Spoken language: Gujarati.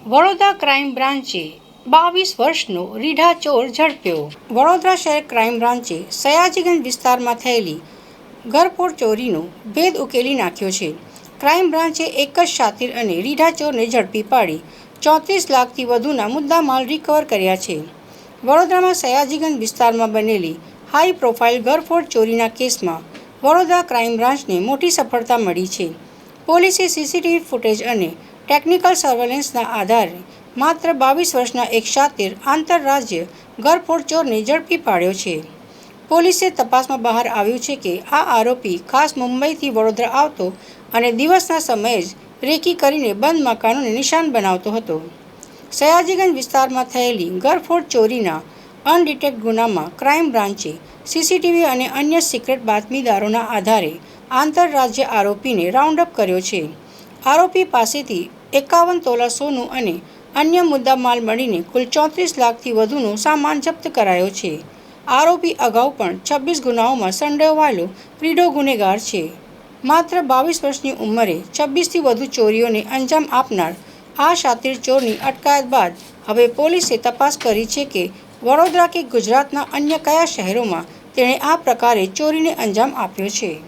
વડોદરા ક્રાઇમ બ્રાન્ચે 22 વર્ષનો રીઢા ચોર ઝડપ્યો. વડોદરા શહેર ક્રાઇમ બ્રાન્ચે સયાજીગંજ વિસ્તારમાં થયેલી ઘરફોડ ચોરીનો ભેદ ઉકેલી નાખ્યો છે. ક્રાઇમ બ્રાન્ચે એક જ શાતિર અને રીઢા ચોરને ઝડપી પાડી 34 લાખથી વધુના મુદ્દામાલ રિકવર કર્યા છે. વડોદરામાં સયાજીગંજ વિસ્તારમાં બનેલી હાઈ પ્રોફાઇલ ઘરફોડ ચોરીના કેસમાં વડોદરા ક્રાઇમ બ્રાન્ચને મોટી સફળતા મળી છે. પોલીસે સીસીટીવી ફૂટેજ અને ટેકનિકલ સર્વેલન્સના આધારે માત્ર 22 વર્ષના એક શાતિર આંતરરાજ્ય ઘરફોડ ચોરને ઝડપી પાડ્યો છે. પોલીસે તપાસમાં બહાર આવ્યું છે કે આ આરોપી ખાસ મુંબઈથી વડોદરા આવતો અને દિવસના સમયે જ રેકી કરીને બંધ મકાનોને નિશાન બનાવતો હતો. સયાજીગંજ વિસ્તારમાં થયેલી ઘરફોડ ચોરીના અનડિટેક્ટ ગુનામાં ક્રાઇમ બ્રાન્ચે સીસીટીવી અને અન્ય સિક્રેટ બાતમીદારોના આધારે આંતરરાજ્ય આરોપીને રાઉન્ડ અપ કર્યો છે. આરોપી પાસેથી 51 તોલા સોનું અને અન્ય મુદ્દામાલ મળીને કુલ 34 લાખથી વધુનો સામાન જપ્ત કરાયો છે. આરોપી અગાઉ પણ 26 ગુનાઓમાં સંડોવાયેલો રીઢો ગુનેગાર છે. માત્ર 22 વર્ષની ઉંમરે 26થી વધુ ચોરીઓને અંજામ આપનાર આ શાતિર ચોરની અટકાયત બાદ હવે પોલીસે તપાસ કરી છે કે વડોદરા કે ગુજરાતના અન્ય કયા શહેરોમાં તેણે આ પ્રકારે ચોરીને અંજામ આપ્યો છે.